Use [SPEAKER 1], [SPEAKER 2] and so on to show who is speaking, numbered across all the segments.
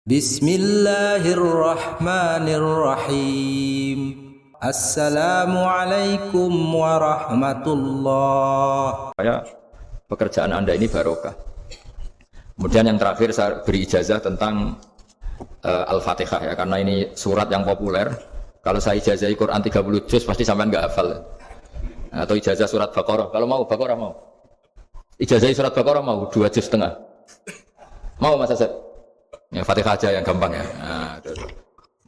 [SPEAKER 1] Bismillahirrahmanirrahim. Assalamualaikum warahmatullah.
[SPEAKER 2] Pekerjaan Anda ini barokah. Kemudian yang terakhir saya beri ijazah tentang Al-Fatihah ya, karena ini surat yang populer. Kalau saya ijazahi Quran 30 juz pasti sampean enggak hafal. Atau ijazah surat Baqarah. Kalau mau Baqarah mau. Ijazahi surat Baqarah mau 2 juz setengah. Mau Mas Asep? Ya Fatihah aja yang gampang ya. Nah,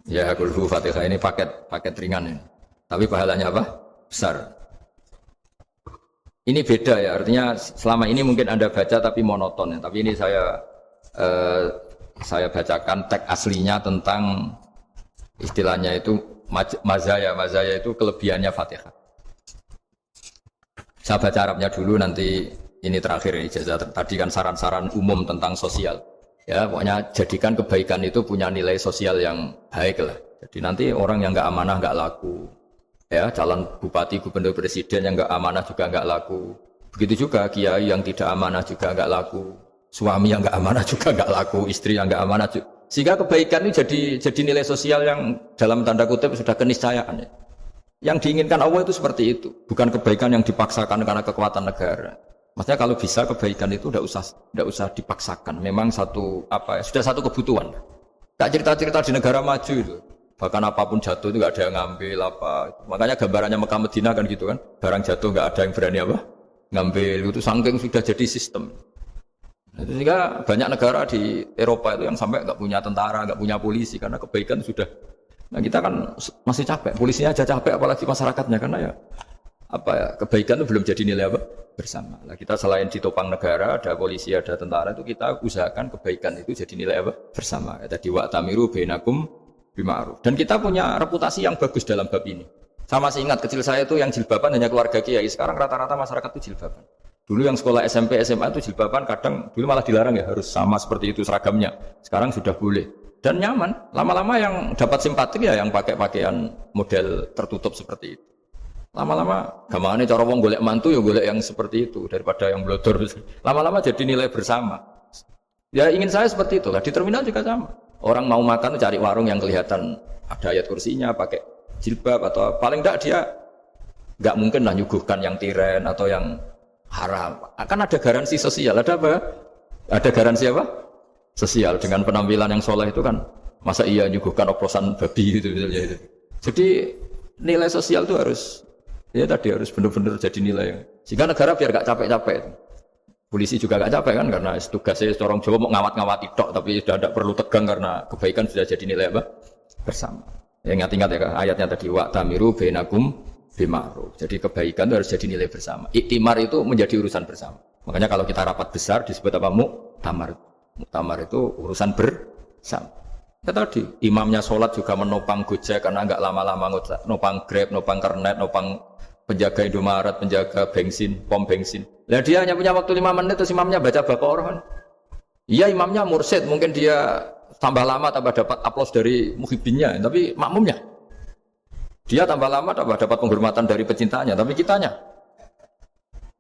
[SPEAKER 2] ya kulhu Fatihah ini paket ringan ini. Tapi pahalanya apa? Besar. Ini beda ya, artinya selama ini mungkin Anda baca tapi monoton ya. Tapi ini saya bacakan teks aslinya tentang istilahnya itu mazaya. Mazaya itu kelebihannya Fatihah. Saya baca Arabnya dulu, nanti ini terakhir ini ijazah. Tadi kan saran-saran umum tentang sosial. Ya, pokoknya jadikan kebaikan itu punya nilai sosial yang baik lah. Jadi nanti orang yang nggak amanah nggak laku. Ya, calon bupati, gubernur, presiden yang nggak amanah juga nggak laku. Begitu juga kiai yang tidak amanah juga nggak laku. Suami yang nggak amanah juga nggak laku. Istri yang nggak amanah juga. Sehingga kebaikan ini jadi nilai sosial yang dalam tanda kutip sudah keniscayaan. Ya. Yang diinginkan Allah itu seperti itu. Bukan kebaikan yang dipaksakan karena kekuatan negara. Maksudnya kalau bisa kebaikan itu tidak usah dipaksakan. Memang sudah satu kebutuhan. Tak cerita-cerita di negara maju itu. Bahkan apapun jatuh itu nggak ada yang ngambil apa. Makanya gambarannya Mekah Medina kan gitu kan. Barang jatuh nggak ada yang berani apa ngambil. Itu saking sudah jadi sistem. Sehingga banyak negara di Eropa itu yang sampai nggak punya tentara, nggak punya polisi karena kebaikan sudah. Nah kita kan masih capek. Polisinya aja capek, apalagi masyarakatnya karena ya kebaikan itu belum jadi nilai apa bersama. Nah, kita selain ditopang negara, ada polisi, ada tentara, itu kita usahakan kebaikan itu jadi nilai apa bersama. Tadi wa'tamiru bainakum bima'ruf. Dan kita punya reputasi yang bagus dalam bab ini. Saya masih ingat kecil saya itu yang jilbaban hanya keluarga kiai. Sekarang rata-rata masyarakat itu jilbaban. Dulu yang sekolah SMP, SMA itu jilbaban kadang dulu malah dilarang ya, harus sama seperti itu seragamnya. Sekarang sudah boleh dan nyaman. Lama-lama yang dapat simpatik ya yang pakai pakaian model tertutup seperti itu. Lama-lama gampangane cara wong golek mantu ya golek yang seperti itu daripada yang blodor. Lama-lama jadi nilai bersama. Ya ingin saya seperti itulah. Di terminal juga sama. Orang mau makan cari warung yang kelihatan ada ayat kursinya, pakai jilbab atau paling enggak dia enggak mungkin lah nyuguhkan yang tiren atau yang haram. Akan ada garansi sosial. Ada apa? Ada garansi apa? Sosial dengan penampilan yang soleh itu kan. Masa iya nyuguhkan oplosan babi gitu misalnya itu. Jadi nilai sosial itu harus benar-benar jadi nilai. Sehingga negara biar gak capek-capek. Polisi juga gak capek kan karena tugasnya orang Jawa mau ngawat-ngawati tok, tapi sudah tidak perlu tegang karena kebaikan sudah jadi nilai apa? Bersama. Ya, ingat-ingat ya ayatnya tadi wa'tamiru bainakum bima'ruf. Jadi kebaikan itu harus jadi nilai bersama. Iktimar itu menjadi urusan bersama. Makanya kalau kita rapat besar disebut apa? Muktamar. Muktamar itu urusan bersama. Ya tadi imamnya sholat juga menopang Gojek karena nggak lama-lama nopang Grab, nopang Kernet, nopang penjaga Indomaret, penjaga bensin, pom bensin. Nah dia hanya punya waktu 5 menit terus imamnya baca Baqarah kan. Iya imamnya mursyid, mungkin dia tambah lama tambah dapat aplaus dari muhibbinnya, tapi makmumnya dia tambah lama tambah dapat penghormatan dari pecintanya, tapi kitanya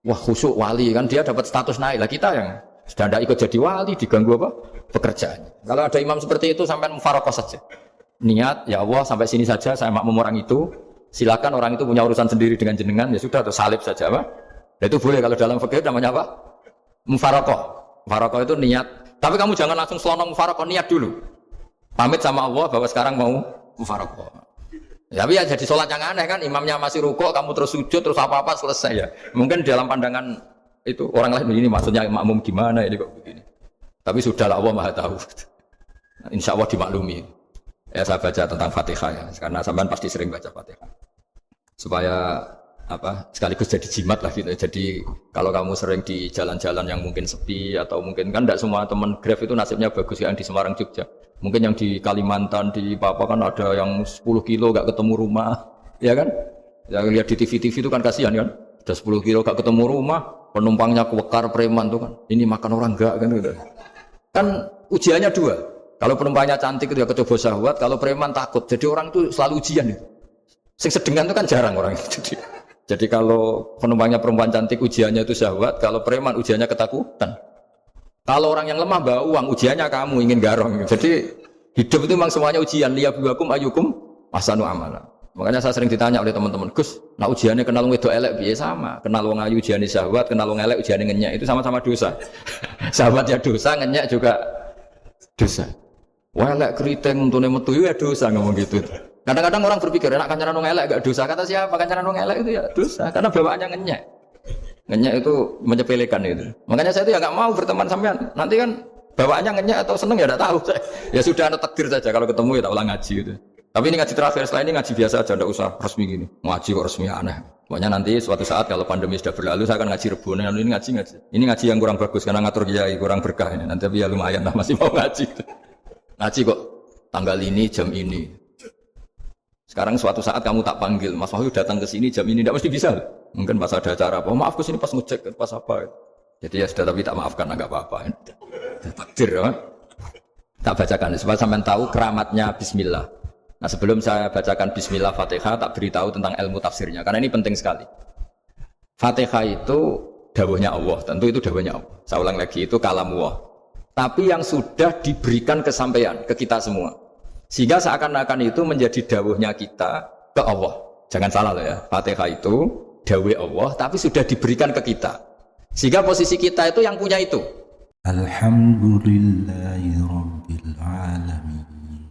[SPEAKER 2] wah khusyuk wali kan, dia dapat status naik lah. Kita yang sudah tidak ikut jadi wali diganggu apa? Pekerjaannya. Kalau ada imam seperti itu sampai mufaroqah saja. Niat ya Allah sampai sini saja saya makmum orang itu. Silakan orang itu punya urusan sendiri dengan jenengan ya sudah atau salib saja apa? Nah, itu boleh kalau dalam fikih namanya apa? Mufaroqah. Mufaroqah itu niat. Tapi kamu jangan langsung selonong mufaroqah, niat dulu. Pamit sama Allah bahwa sekarang mau mufaroqah. Ya, tapi ya jadi sholat yang aneh kan, imamnya masih rukuk, kamu terus sujud, terus apa-apa selesai ya. Mungkin dalam pandangan itu orang lain begini, maksudnya makmum gimana ini kok begini. Tapi sudahlah Allah Maha tahu. Insya Allah dimaklumi. Ya saya baca tentang Fatihah ya, karena sampean pasti sering baca Fatihah. Supaya sekaligus jadi jimat lah gitu. Jadi kalau kamu sering di jalan-jalan yang mungkin sepi atau mungkin kan tidak semua teman Grab itu nasibnya bagus yang di Semarang Jogja. Mungkin yang di Kalimantan di Papua kan ada yang 10 kilo gak ketemu rumah, ya kan? Yang lihat di TV-TV itu kan kasihan kan? Udah 10 kilo gak ketemu rumah, penumpangnya kewekar preman tuh kan. Ini makan orang enggak kan gitu. Kan ujiannya 2. Kalau penumpangnya cantik itu ya kecoba syahwat, kalau preman takut. Jadi orang itu selalu ujian itu. Sing sedengan itu kan jarang orang itu. Jadi kalau penumpangnya perempuan cantik ujiannya itu syahwat, kalau preman ujiannya ketakutan. Kalau orang yang lemah bawa uang, ujiannya kamu ingin garong. Jadi Hidup itu memang semuanya ujian. Liyabluwakum ayyukum ahsanu amala. Makanya saya sering ditanya oleh teman-teman, Gus, nah ujiannya kenal wong wedok elek piye sama? Kenal wong ayu ujiane syahwat, kenal wong elek ujiane ngenyek, itu sama-sama dosa. Syahwat ya dosa, ngenyek juga dosa. Wah elek keriting untune metu ya dosa ngomong gitu. Kadang-kadang orang berpikir enak kancanan wong elek gak dosa. Kata siapa kancanan wong elek itu ya dosa karena bawaannya ngenyek. Ngenyek itu menyepelekan itu. Makanya saya itu ya nggak mau berteman sampean. Nanti kan bawaannya ngenyek atau seneng ya tidak tahu. Ya sudah ada takdir saja kalau ketemu ya tak ulang ngaji itu. Tapi ini ngaji terakhir, setelah ini ngaji biasa aja, tidak usah resmi gini. Ngaji kok resmi aneh. Pokoknya nanti suatu saat kalau pandemi sudah berlalu saya akan ngaji Rebone. Ini ngaji. Ini ngaji yang kurang bagus karena ngatur kiai kurang berkah ini. Nanti tapi ya lumayan lah masih mau ngaji. Ngaji kok tanggal ini jam ini. Sekarang suatu saat kamu tak panggil, Mas Wahyu datang ke sini jam ini, tidak mesti bisa. Mungkin pas ada acara apa, maaf ke sini pas ngecek, pas apa. Jadi ya sudah, tapi tak maafkan, enggak apa-apa. Takdir ya. Tak bacakan, supaya sampean tahu keramatnya Bismillah. Nah sebelum saya bacakan Bismillah Fatihah, tak beritahu tentang ilmu tafsirnya, karena ini penting sekali. Fatihah itu dawuhnya Allah, tentu itu dawuhnya Allah. Saya ulang lagi, itu kalamullah. Tapi yang sudah diberikan kesampaian ke kita semua. Sehingga seakan-akan itu menjadi dawuhnya kita ke Allah. Jangan salah loh ya, Fatihah itu dawuh Allah, tapi sudah diberikan ke kita. Sehingga posisi kita itu yang punya itu. Alhamdulillahirabbil alamin.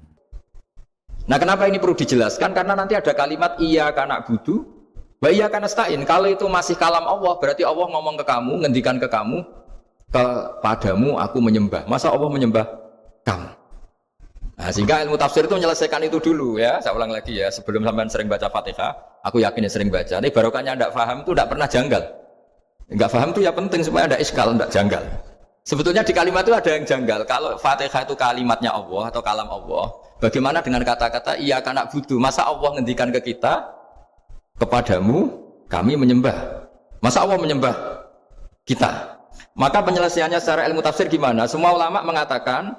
[SPEAKER 2] Nah, kenapa ini perlu dijelaskan? Karena nanti ada kalimat iyyaka na'budu wa iyyaka nasta'in. Kalau itu masih kalam Allah, berarti Allah ngomong ke kamu, ngendikan ke kamu, kepadamu aku menyembah. Masa Allah menyembah kamu? Nah, sehingga ilmu tafsir itu menyelesaikan itu dulu ya. Saya ulang lagi ya, sebelum sampean sering baca Fatihah, aku yakin ya sering baca. Ini barokahnya tidak paham itu tidak pernah janggal. Enggak paham itu ya penting supaya ada iskal, tidak janggal. Sebetulnya di kalimat itu ada yang janggal. Kalau Fatihah itu kalimatnya Allah atau kalam Allah, bagaimana dengan kata-kata iyyaka na'budu? Masa Allah ngendikan ke kita, kepadamu kami menyembah. Masa Allah menyembah kita? Maka penyelesaiannya secara ilmu tafsir gimana? Semua ulama mengatakan,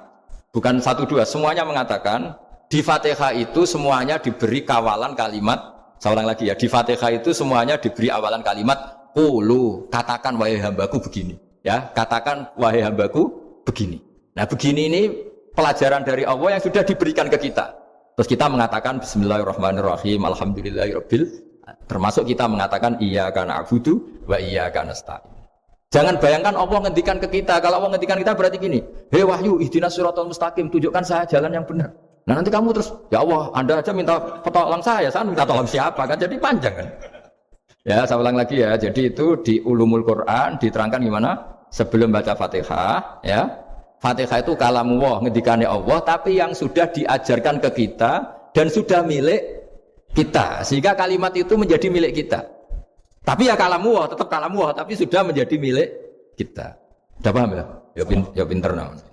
[SPEAKER 2] bukan satu dua, semuanya mengatakan di Fatihah itu semuanya diberi kawalan kalimat. Saya ulang lagi ya, di Fatihah itu semuanya diberi awalan kalimat qulu, katakan wahai hambaku begini ya, katakan wahai hambaku begini. Nah begini ini pelajaran dari Allah yang sudah diberikan ke kita. Terus kita mengatakan bismillahirrahmanirrahim, alhamdulillahirabbil, termasuk kita mengatakan iyyaka na'budu wa iyyaka nasta'in. Jangan bayangkan Allah ngendikan ke kita. Kalau Allah ngendikan kita berarti gini, hei Wahyu, ihdinas siratal mustaqim, tunjukkan saya jalan yang benar. Nah nanti kamu terus, ya Allah, Anda aja minta tolong saya minta tolong siapa kan? Jadi panjang kan? Ya, saya ulang lagi ya. Jadi itu di Ulumul Quran diterangkan gimana? Sebelum baca Fatihah, ya. Fatihah itu kalamullah, ngendikannya Allah, tapi yang sudah diajarkan ke kita dan sudah milik kita. Sehingga kalimat itu menjadi milik kita. Tapi ya kalamullah, tetap kalamullah, tapi sudah menjadi milik kita. Sudah paham ya? Ya pinter namanya.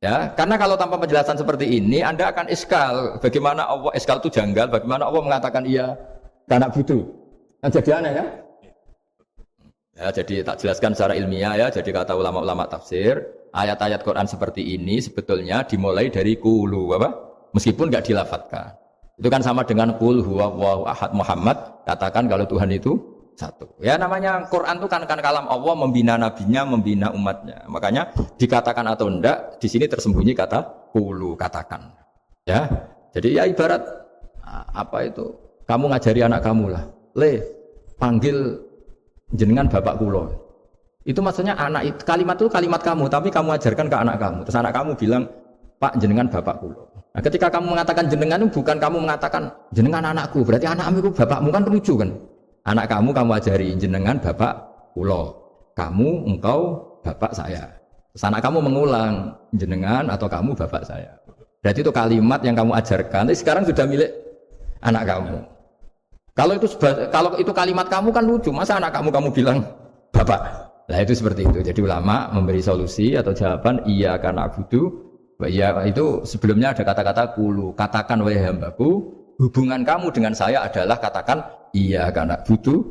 [SPEAKER 2] Ya, karena kalau tanpa penjelasan seperti ini, Anda akan iskal. Bagaimana Allah, iskal itu janggal, bagaimana Allah mengatakan iya, karena butuh. Nah, jadi aneh ya? Ya, jadi tak jelaskan secara ilmiah ya. Jadi kata ulama-ulama tafsir, ayat-ayat Quran seperti ini sebetulnya dimulai dari qulu, apa? Meskipun nggak dilafatkan. Itu kan sama dengan qul huwallahu ahad Muhammad, katakan kalau Tuhan itu satu. Ya namanya Quran itu kan kalam Allah, membina nabinya, membina umatnya. Makanya dikatakan atau enggak, di sini tersembunyi kata qulu, katakan. Ya. Jadi ya ibarat apa itu? Kamu ngajari anak kamu lah. Panggil jenengan bapak kula. Itu maksudnya anak itu, kalimat itu kalimat kamu, tapi kamu ajarkan ke anak kamu. Terus anak kamu bilang, "Pak, jenengan bapak kula." Nah, ketika kamu mengatakan jenengan itu bukan kamu mengatakan jenengan anakku, berarti anakmu itu bapakmu, kan lucu kan? Anak kamu ajari jenengan bapak kula. Kamu engkau bapak saya. Terus anak kamu mengulang jenengan atau kamu bapak saya. Berarti itu kalimat yang kamu ajarkan. Tapi sekarang sudah milik anak kamu. Kalau itu kalimat kamu kan lucu. Masa anak kamu bilang bapak? Nah itu seperti itu. Jadi ulama memberi solusi atau jawaban iyyaka na'budu wa iyyaka, itu sebelumnya ada kata-kata qulu, katakan wahai hambaku, hubungan kamu dengan saya adalah katakan iyyaka na'budu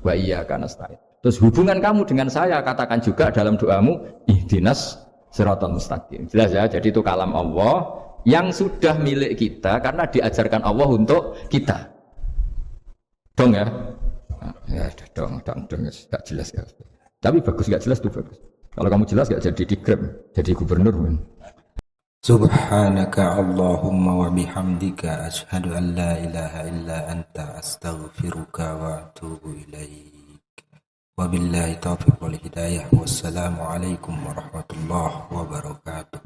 [SPEAKER 2] wa iyyaka nasta'in. Terus hubungan kamu dengan saya katakan juga dalam doamu ihdinas siratal mustaqim. Jelas ya, jadi itu kalam Allah yang sudah milik kita karena diajarkan Allah untuk kita. Dong ya? Ya dong, gak jelas ya. Tapi bagus, gak jelas tuh bagus. Kalau kamu jelas gak jadi di Grab, jadi gubernur.
[SPEAKER 1] Subhanaka Allahumma wa bihamdika asyhadu an la ilaha illa anta astaghfiruka wa atubu ilaik. Wabillahi taufiq wal hidayah. Wassalamu alaikum warahmatullahi wabarakatuh.